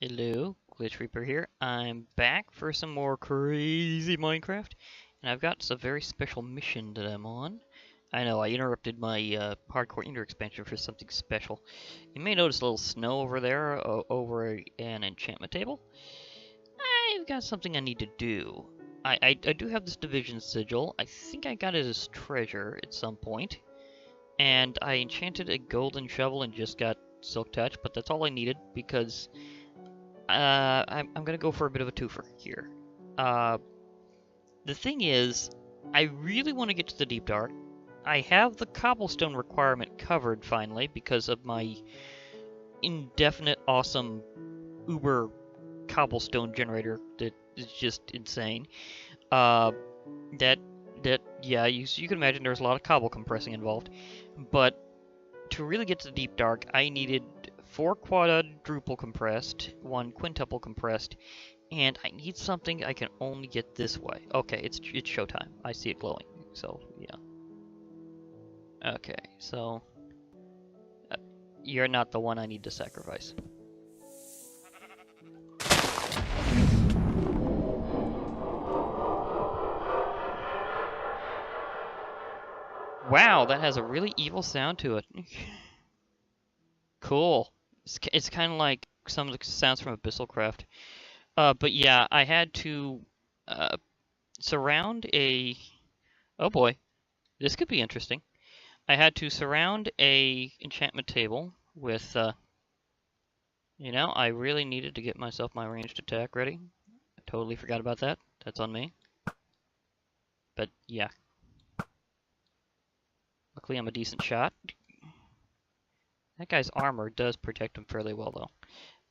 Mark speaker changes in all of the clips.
Speaker 1: Hello, Glitch Reaper here. I'm back for some more crazy Minecraft, and I've got a very special mission that I'm on. I know, I interrupted my Hardcore Ender expansion for something special. You may notice a little snow over there, over an enchantment table. I've got something I need to do. I do have this division sigil. I think I got it as treasure at some point. And I enchanted a golden shovel and just got silk touch, but that's all I needed because I'm gonna go for a bit of a twofer here. The thing is, I really want to get to the deep dark. I have the cobblestone requirement covered finally because of my indefinite awesome uber cobblestone generator that is just insane. Uh, that yeah, you can imagine there's a lot of cobble compressing involved, but to really get to the deep dark, I needed 4 quadruple compressed, 1 quintuple compressed, and I need something I can only get this way. Okay, it's showtime. I see it glowing, so yeah. Okay, so you're not the one I need to sacrifice. Wow, that has a really evil sound to it. Cool. It's kind of like some of the sounds from Abyssalcraft. But yeah, I had to surround a... Oh boy, this could be interesting. I had to surround a enchantment table with, you know, I really needed to get myself my ranged attack ready. I totally forgot about that. That's on me. But yeah. Luckily I'm a decent shot. That guy's armor does protect him fairly well though.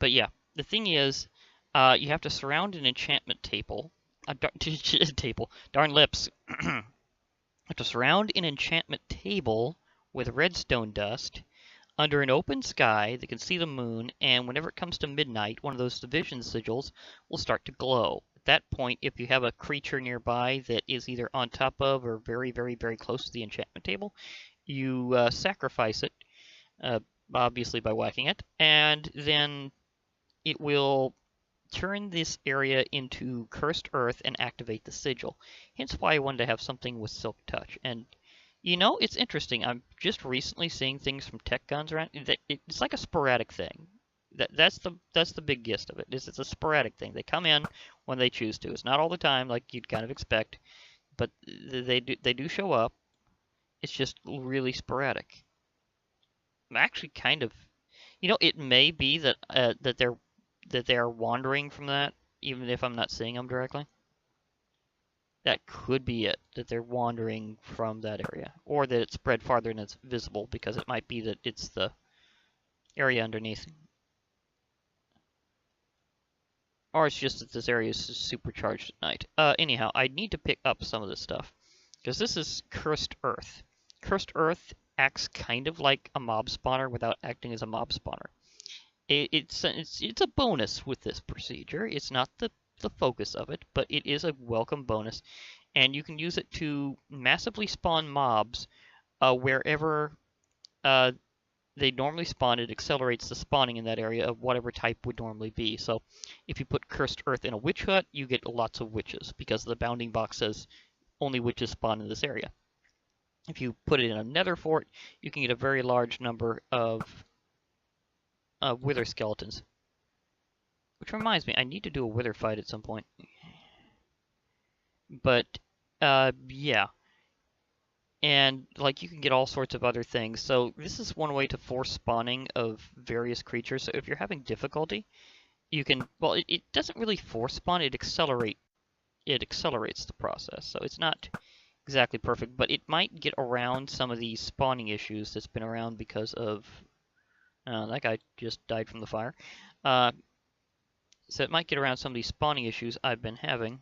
Speaker 1: But yeah, the thing is, you have to surround an enchantment table. Darn lips. You have to surround an enchantment table with redstone dust under an open sky that can see the moon, and whenever it comes to midnight, one of those division sigils will start to glow. At that point, if you have a creature nearby that is either on top of or very, very, very close to the enchantment table, you sacrifice it, obviously by whacking it, and then it will turn this area into cursed earth and activate the sigil. Hence why I wanted to have something with silk touch. And you know, it's interesting. I'm just recently seeing things from tech guns around. It's like a sporadic thing. That's the big gist of it. It's a sporadic thing. They come in when they choose to. It's not all the time, like you'd kind of expect, but they do show up. It's just really sporadic. I'm actually kind of, you know, it may be that that they're wandering from that, even if I'm not seeing them directly. That could be it, that they're wandering from that area. Or that it's spread farther than it's visible, because it might be that it's the area underneath. Or it's just that this area is supercharged at night. Anyhow, I need to pick up some of this stuff. Because this is Cursed Earth. Cursed Earth acts kind of like a mob spawner without acting as a mob spawner. It's a bonus with this procedure. It's not the focus of it, but it is a welcome bonus, and you can use it to massively spawn mobs wherever they normally spawn. It accelerates the spawning in that area of whatever type would normally be. So if you put Cursed Earth in a witch hut, you get lots of witches, because the bounding box says only witches spawn in this area. If you put it in a nether fort, you can get a very large number of wither skeletons. Which reminds me, I need to do a wither fight at some point. But, yeah. And, like, you can get all sorts of other things. So this is one way to force spawning of various creatures. So if you're having difficulty, you can, well, it doesn't really force spawn, it accelerates the process. So it's not exactly perfect, but it might get around some of these spawning issues that's been around because of, that guy just died from the fire. So it might get around some of these spawning issues I've been having.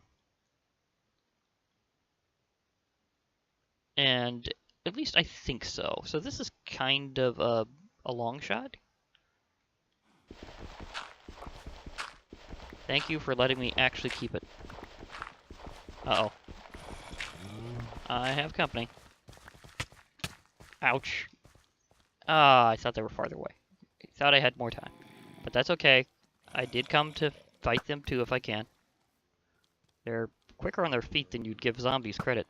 Speaker 1: And at least I think so. So this is kind of a long shot. Thank you for letting me actually keep it. Uh-oh. I have company. Ouch. Ah, I thought they were farther away. I thought I had more time. But that's okay. I did come to fight them too if I can. They're quicker on their feet than you'd give zombies credit.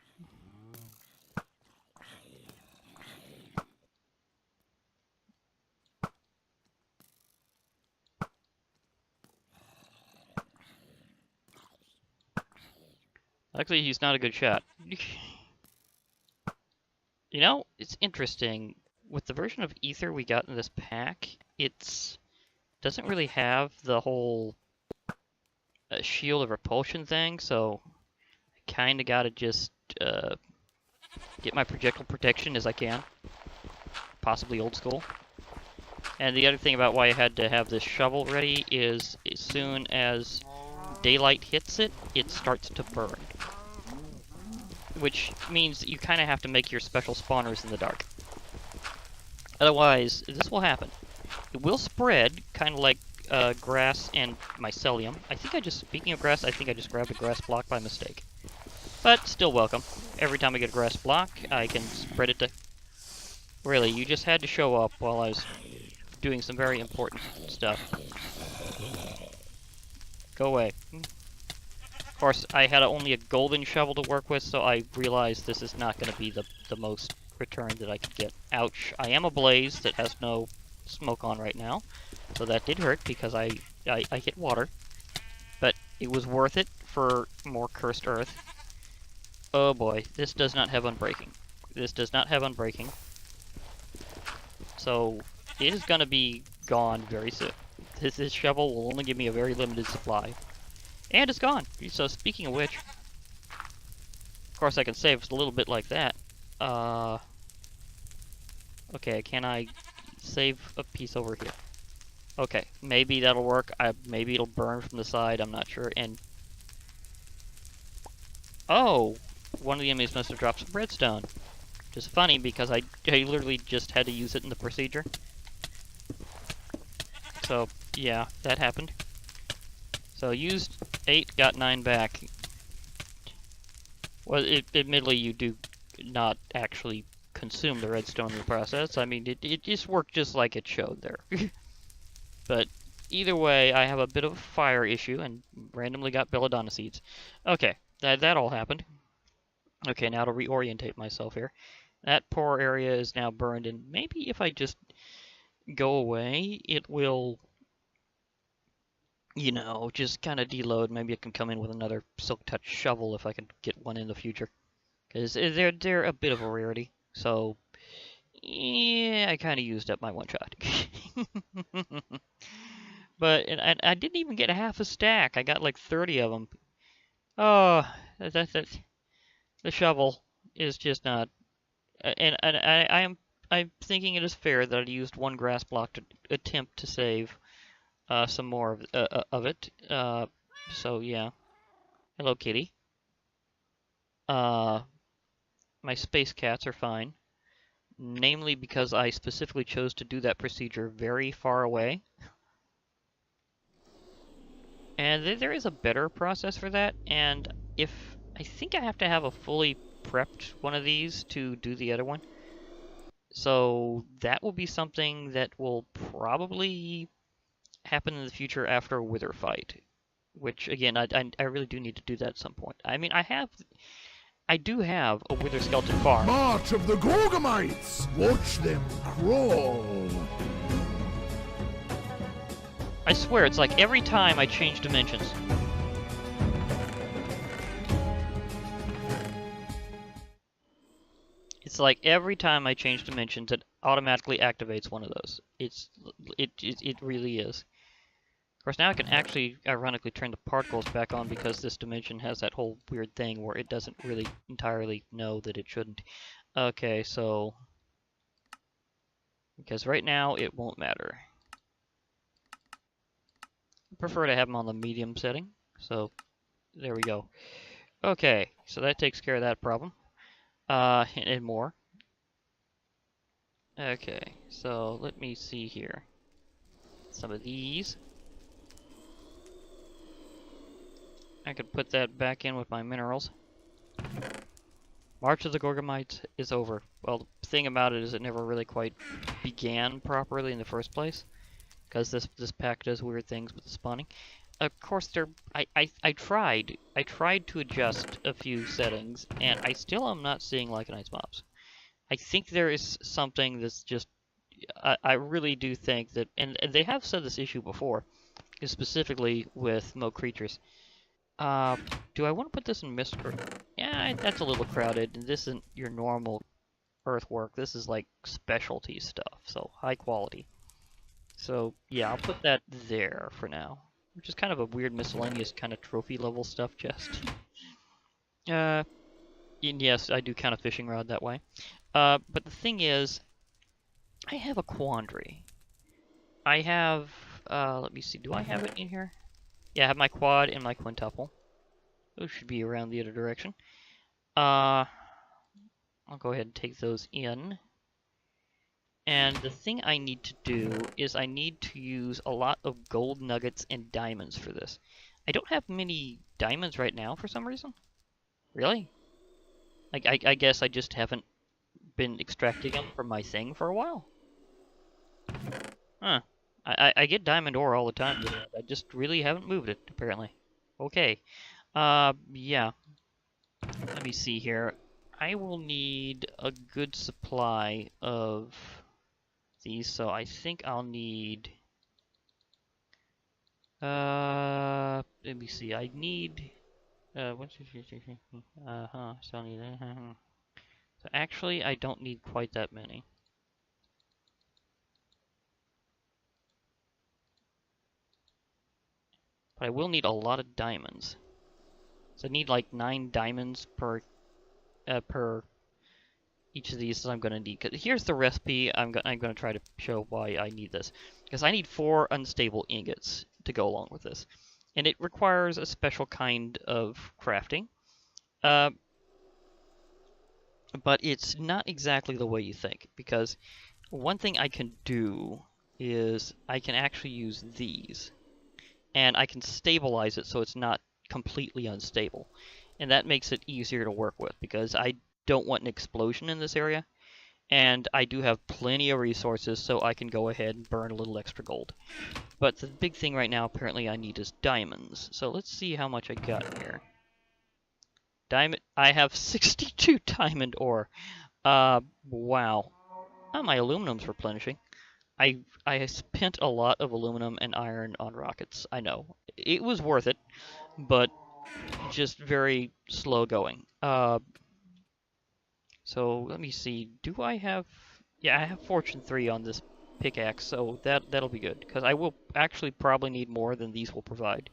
Speaker 1: Luckily, he's not a good shot. You know, it's interesting. With the version of Ether we got in this pack, it's doesn't really have the whole shield of repulsion thing, so I kind of gotta just get my projectile protection as I can. Possibly old school. And the other thing about why I had to have this shovel ready is as soon as daylight hits it, it starts to burn. Which means you kind of have to make your special spawners in the dark. Otherwise, this will happen. It will spread, kind of like grass and mycelium. Speaking of grass, I think I just grabbed a grass block by mistake. But still welcome. Every time I get a grass block, I can spread it to... Really, you just had to show up while I was doing some very important stuff. Go away. Of course, I had only a golden shovel to work with, so I realized this is not going to be the most return that I could get. Ouch. I am ablaze that has no smoke on right now, so that did hurt because I hit water. But it was worth it for more cursed earth. Oh boy, this does not have unbreaking. This does not have unbreaking. So, it is going to be gone very soon. This shovel will only give me a very limited supply. And it's gone! So, speaking of which... Of course, I can save a little bit like that. Okay, can I save a piece over here? Okay, maybe that'll work. Maybe it'll burn from the side, I'm not sure. And... Oh! One of the enemies must have dropped some redstone. Which is funny because I literally just had to use it in the procedure. So, yeah, that happened. So, used 8, got 9 back. Well, admittedly, you do not actually consume the redstone in the process. I mean, it just worked just like it showed there. But either way, I have a bit of a fire issue and randomly got belladonna seeds. Okay, that all happened. Okay, now to reorientate myself here. That poor area is now burned, and maybe if I just go away, it will, you know, just kind of deload. Maybe I can come in with another Silk Touch shovel if I can get one in the future. Because they're a bit of a rarity. So, yeah, I kind of used up my one shot. But and I didn't even get half a stack. I got like 30 of them. Oh, the shovel is just not... I'm thinking it is fair that I used one grass block to attempt to save some more of it. So yeah. Hello, kitty. My space cats are fine. Namely because I specifically chose to do that procedure very far away. And there is a better process for that, and I think I have to have a fully prepped one of these to do the other one. So that will be something that will probably happen in the future after a wither fight. Which, again, I really do need to do that at some point. I mean, I do have a wither skeleton farm.
Speaker 2: March of the Gorgomites! Watch them crawl!
Speaker 1: I swear, it's like every time I change dimensions. It's like every time I change dimensions, it automatically activates one of those. It really is. Of course, now I can actually, ironically, turn the particles back on because this dimension has that whole weird thing where it doesn't really entirely know that it shouldn't. Okay, so... Because right now, it won't matter. I prefer to have them on the medium setting, so there we go. Okay, so that takes care of that problem. And more. Okay, so let me see here. Some of these. I could put that back in with my minerals. March of the Gorgomites is over. Well, the thing about it is it never really quite began properly in the first place. because this pack does weird things with the spawning. Of course, I tried to adjust a few settings, and I still am not seeing Lycanized mobs. I think there is something that's just I really do think that, and they have said this issue before, is specifically with Mo creatures. Uh, do I want to put this in Mist? Yeah, that's a little crowded. This isn't your normal earthwork. This is like specialty stuff, so high quality. So yeah, I'll put that there for now, which is kind of a weird miscellaneous kind of trophy level stuff chest. Uh, and yes, I do count a fishing rod that way. But the thing is, I have a quandary. I have, let me see, do I have it in here? Yeah, I have my quad and my quintuple. Those should be around the other direction. I'll go ahead and take those in. And the thing I need to do is I need to use a lot of gold nuggets and diamonds for this. I don't have many diamonds right now for some reason. Really? Like, I guess I just haven't been extracting them from my thing for a while. Huh. I get diamond ore all the time. I just really haven't moved it, apparently. Okay. Yeah. Let me see here. I will need a good supply of these, so I think I'll need... let me see. I need... what's this? Still need that. So actually, I don't need quite that many. But I will need a lot of diamonds. So I need like 9 diamonds per each of these, so I'm going to need... Cause here's the recipe. I'm going to try to show why I need this. Because I need 4 unstable ingots to go along with this. And it requires a special kind of crafting. But it's not exactly the way you think. Because one thing I can do is I can actually use these. And I can stabilize it so it's not completely unstable. And that makes it easier to work with, because I don't want an explosion in this area. And I do have plenty of resources, so I can go ahead and burn a little extra gold. But the big thing right now, apparently, I need is diamonds. So let's see how much I got here. Diamond, I have 62 diamond ore. Wow. Oh, my aluminum's replenishing. I spent a lot of aluminum and iron on rockets. I know. It was worth it, but just very slow going. So let me see. Do I have... Yeah, I have Fortune 3 on this pickaxe, so that'll be good. Because I will actually probably need more than these will provide.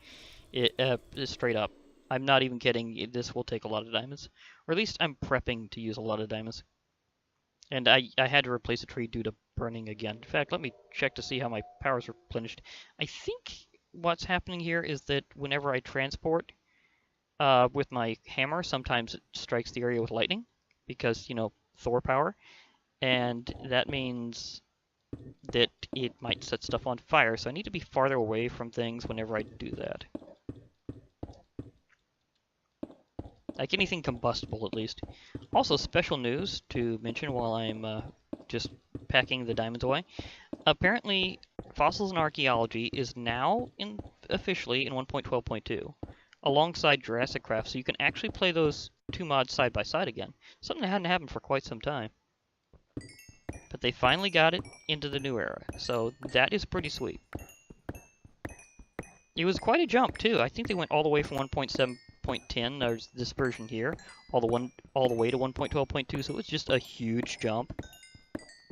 Speaker 1: Just straight up. I'm not even kidding. This will take a lot of diamonds. Or at least I'm prepping to use a lot of diamonds. And I had to replace a tree due to burning again. In fact, let me check to see how my power's replenished. I think what's happening here is that whenever I transport with my hammer, sometimes it strikes the area with lightning. Because, you know, Thor power. And that means that it might set stuff on fire. So I need to be farther away from things whenever I do that. Like anything combustible, at least. Also, special news to mention while I'm just packing the diamonds away. Apparently, Fossils and Archaeology is now officially in 1.12.2, alongside Jurassic Craft, so you can actually play those 2 mods side by side again. Something that hadn't happened for quite some time. But they finally got it into the new era, so that is pretty sweet. It was quite a jump too. I think they went all the way from 1.7.10, there's this version here, all the way to 1.12.2, so it was just a huge jump.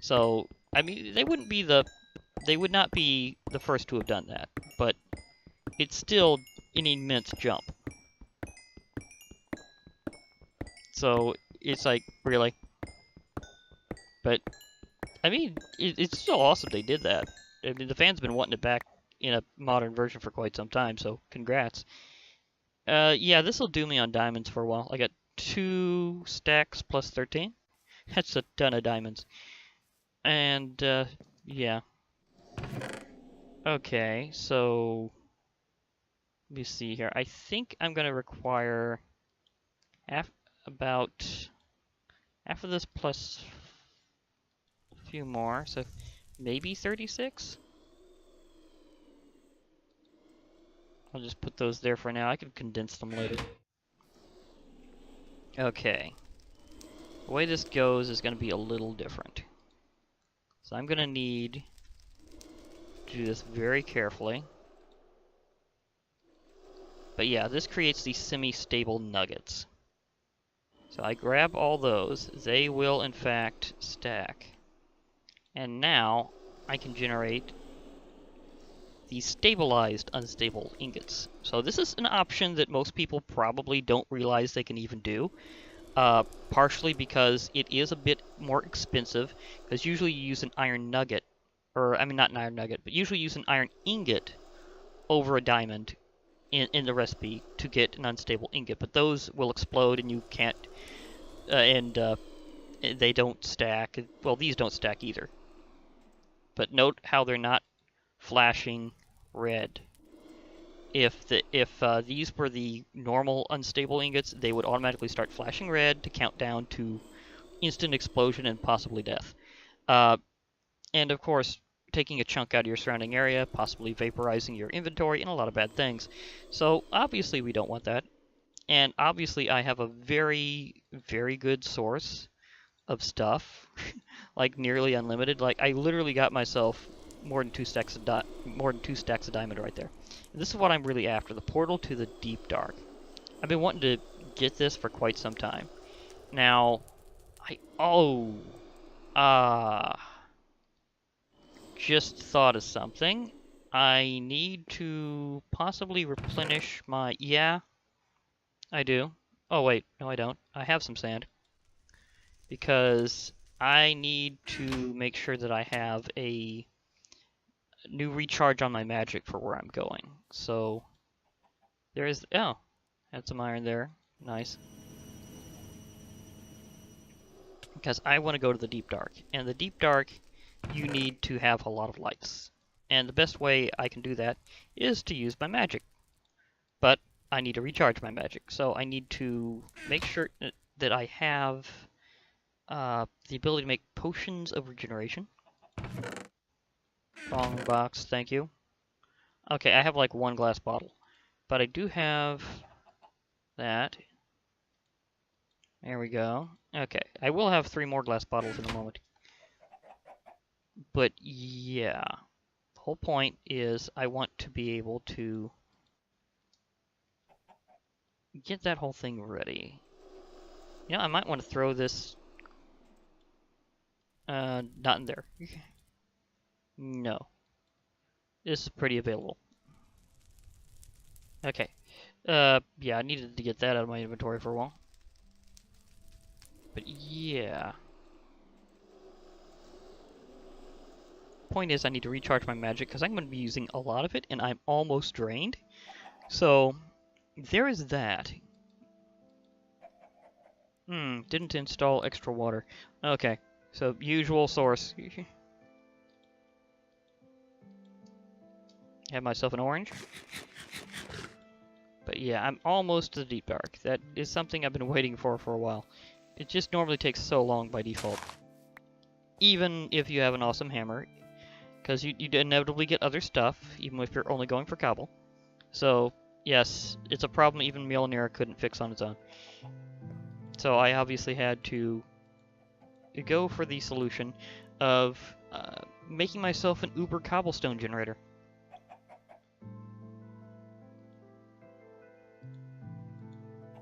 Speaker 1: So, I mean, they would not be the first to have done that, but it's still an immense jump. So, it's like, really? But, I mean, it's still awesome they did that. I mean, the fans have been wanting it back in a modern version for quite some time, so congrats. Yeah, this will do me on diamonds for a while. I got 2 stacks plus 13. That's a ton of diamonds. And, yeah. Okay, so... Let me see here. I think I'm going to require about half of this plus a few more, so maybe 36? I'll just put those there for now. I can condense them later. Okay. The way this goes is going to be a little different. So I'm going to need to do this very carefully. But yeah, this creates these semi-stable nuggets. So I grab all those. They will, in fact, stack. And now I can generate these stabilized unstable ingots. So this is an option that most people probably don't realize they can even do. Partially because it is a bit more expensive, because usually you use an iron nugget, or I mean not an iron nugget, but usually use an iron ingot over a diamond in the recipe to get an unstable ingot. But those will explode and you can't, they don't stack. Well, these don't stack either. But note how they're not flashing red. If these were the normal unstable ingots, they would automatically start flashing red to count down to instant explosion and possibly death. And of course, taking a chunk out of your surrounding area, possibly vaporizing your inventory, and a lot of bad things. So obviously we don't want that. And obviously I have a very, very good source of stuff, like nearly unlimited. Like I literally got myself more than two stacks of diamond right there. And this is what I'm really after: the portal to the deep dark. I've been wanting to get this for quite some time. Now, just thought of something. I need to possibly replenish my. Yeah, I do. Oh wait, no, I don't. I have some sand because I need to make sure that I have a new recharge on my magic for where I'm going. So there is, oh, had some iron there. Nice. Because I want to go to the deep dark. And the deep dark, you need to have a lot of lights. And the best way I can do that is to use my magic. But I need to recharge my magic. So I need to make sure that I have the ability to make potions of regeneration. Wrong box, thank you. Okay, I have like one glass bottle. But I do have that. There we go. Okay, I will have 3 more glass bottles in a moment. But yeah, the whole point is I want to be able to get that whole thing ready. You know, I might want to throw this not in there. No. This is pretty available. Okay. Yeah, I needed to get that out of my inventory for a while. But yeah. Point is I need to recharge my magic because I'm going to be using a lot of it and I'm almost drained. So, there is that. Didn't install extra water. Okay, so usual source. Have myself an orange. But yeah, I'm almost to the deep dark. That is something I've been waiting for a while. It just normally takes so long by default. Even if you have an awesome hammer. Because you inevitably get other stuff, even if you're only going for cobble. So, yes, it's a problem even Mjolnir couldn't fix on its own. So I obviously had to go for the solution of making myself an uber cobblestone generator.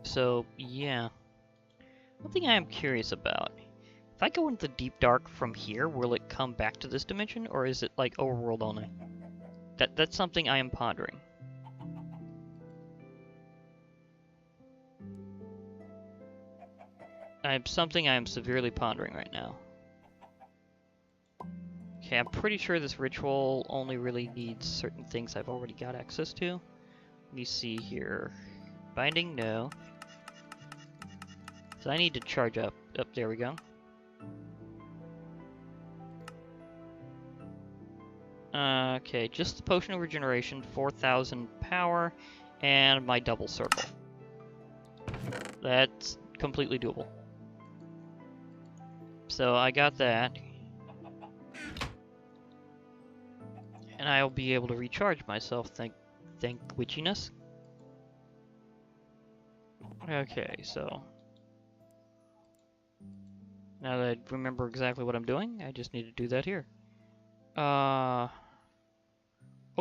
Speaker 1: So, yeah. One thing I am curious about, if I go into the deep dark from here, will it come back to this dimension, or is it like overworld only? That's something I am pondering. Something I am severely pondering right now. Okay, I'm pretty sure this ritual only really needs certain things I've already got access to. Let me see here. Binding, no. So I need to charge up. There we go. Okay, just the potion of regeneration, 4,000 power, and my double circle. That's completely doable. So I got that. And I'll be able to recharge myself Thank witchiness. Okay, so now that I remember exactly what I'm doing, I just need to do that here. Oh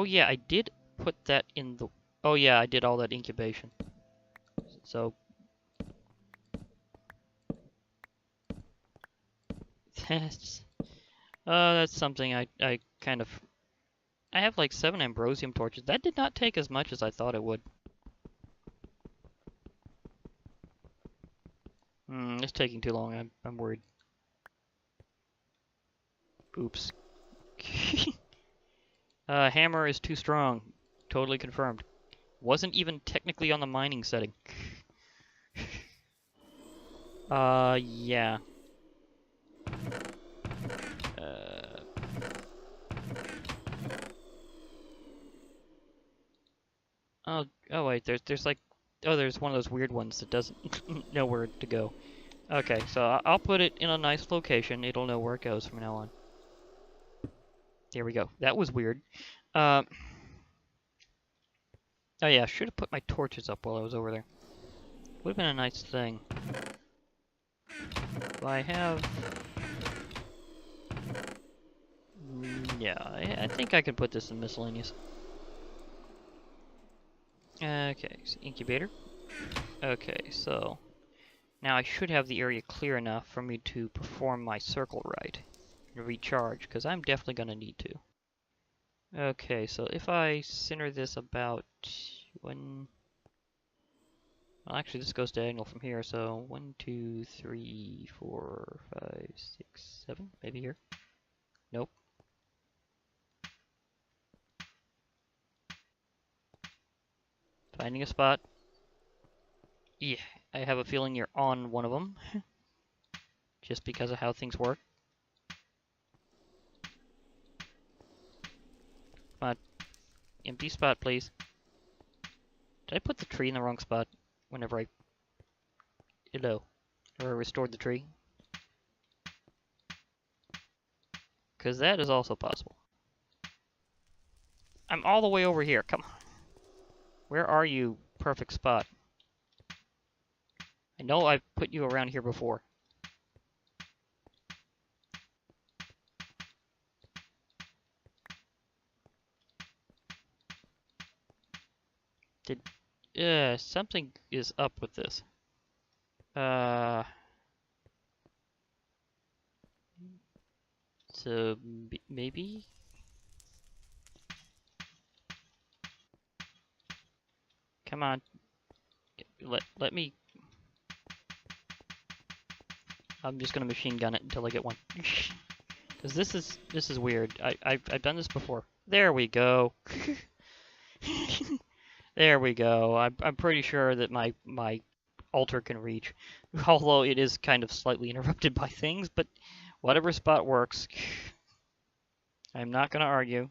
Speaker 1: yeah, I did put that in the... Oh yeah, I did all that incubation. So that's something I kind of... I have like 7 ambrosium torches. That did not take as much as I thought it would. It's taking too long. I'm worried. Oops. Hammer is too strong. Totally confirmed. Wasn't even technically on the mining setting. Yeah. Oh wait, there's like, oh, there's one of those weird ones that doesn't know where to go. Okay, so I'll put it in a nice location. It'll know where it goes from now on. There we go. That was weird. Oh yeah, should have put my torches up while I was over there. Would have been a nice thing. Do I have... Yeah, I think I could put this in miscellaneous. Okay, so incubator. Okay, so now I should have the area clear enough for me to perform my circle right and recharge, because I'm definitely going to need to. Okay, so if I center this about one... Well, actually, this goes diagonal from here, so 1, 2, 3, 4, 5, 6, 7, maybe here. Nope. Finding a spot. Yeah, I have a feeling you're on one of them. Just because of how things work. Come on. Empty spot, please. Did I put the tree in the wrong spot whenever I... Hello. Or restored the tree? Because that is also possible. I'm all the way over here. Come on. Where are you? Perfect spot. I know I've put you around here before. Something is up with this. So maybe? Come on. Let me... I'm just gonna machine gun it until I get one. Because this is weird. I've done this before. There we go. There we go. I'm pretty sure that my altar can reach, although it is kind of slightly interrupted by things. But whatever spot works. I'm not gonna argue.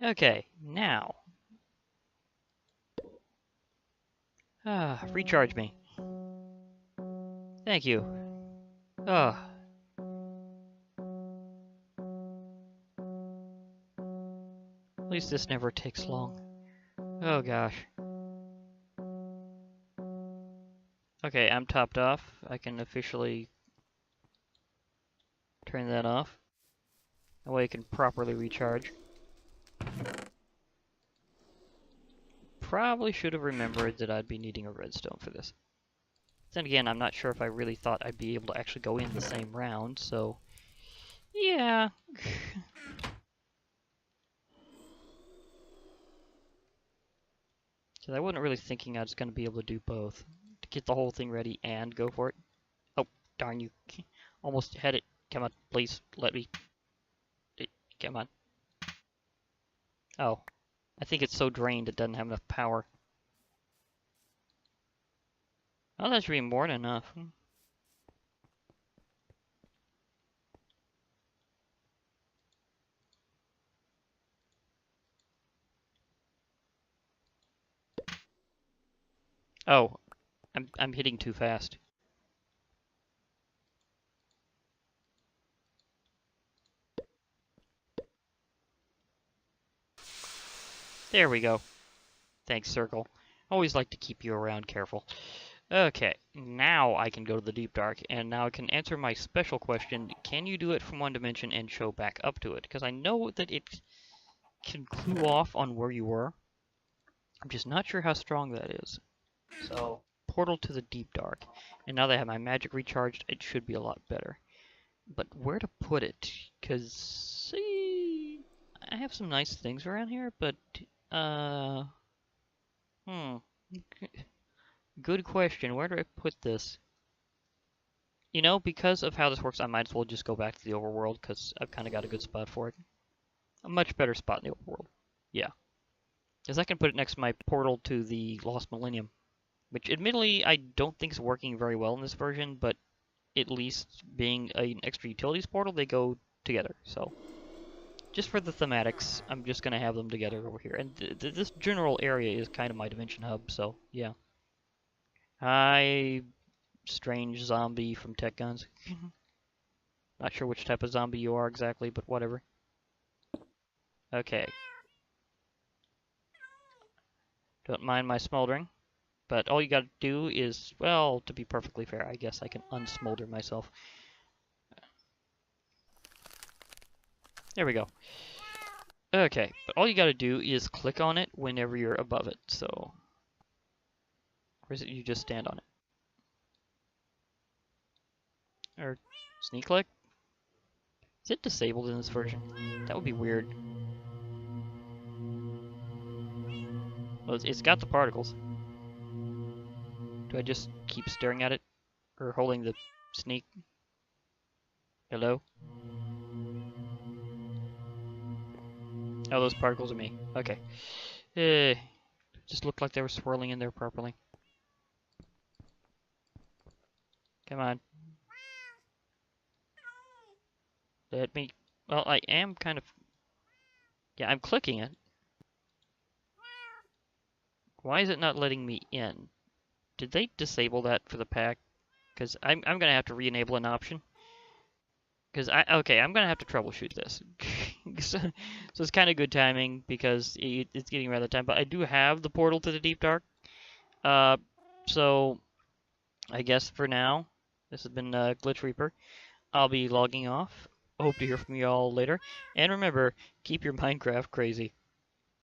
Speaker 1: Okay, now. Recharge me. Thank you. At least this never takes long. Oh gosh. Okay, I'm topped off. I can officially turn that off. That way I can properly recharge. Probably should have remembered that I'd be needing a redstone for this. Then again, I'm not sure if I really thought I'd be able to actually go in the same round, so... Yeah. Because I wasn't really thinking I was going to be able to do both. To get the whole thing ready and go for it. Oh, darn you. Almost had it. Come on, please, let me... Come on. Oh. I think it's so drained it doesn't have enough power. Oh, that should be more than enough. Oh, I'm hitting too fast. There we go. Thanks, Circle. Always like to keep you around careful. Okay, now I can go to the Deep Dark, and now I can answer my special question, can you do it from one dimension and show back up to it? Because I know that it can clue off on where you were. I'm just not sure how strong that is. So, portal to the Deep Dark. And now that I have my magic recharged, it should be a lot better. But where to put it? Because, see, I have some nice things around here, but, hmm. Good question. Where do I put this? You know, because of how this works, I might as well just go back to the overworld, because I've kind of got a good spot for it. A much better spot in the overworld. Yeah. Because I can put it next to my portal to the Lost Millennium. Which, admittedly, I don't think is working very well in this version, but at least being an extra utilities portal, they go together. So, just for the thematics, I'm just going to have them together over here. And this general area is kind of my dimension hub, so, yeah. Hi, strange zombie from Tech Guns. Not sure which type of zombie you are exactly, but whatever. Okay. Don't mind my smoldering. But all you gotta do is, well, to be perfectly fair, I guess I can unsmolder myself. There we go. Okay, but all you gotta do is click on it whenever you're above it, so... Or is it you just stand on it? Or sneak click? Is it disabled in this version? That would be weird. Well, it's got the particles. Do I just keep staring at it? Or holding the sneak? Hello? Oh, those particles are me. Okay. Just looked like they were swirling in there properly. Come on. Let me... Well, I am kind of... Yeah, I'm clicking it. Why is it not letting me in? Did they disable that for the pack? Because I'm going to have to re-enable an option. Because okay, I'm going to have to troubleshoot this. so it's kind of good timing because it's getting rather time. But I do have the portal to the Deep Dark. So I guess for now, this has been Glitch Reaper. I'll be logging off. Hope to hear from you all later. And remember, keep your Minecraft crazy.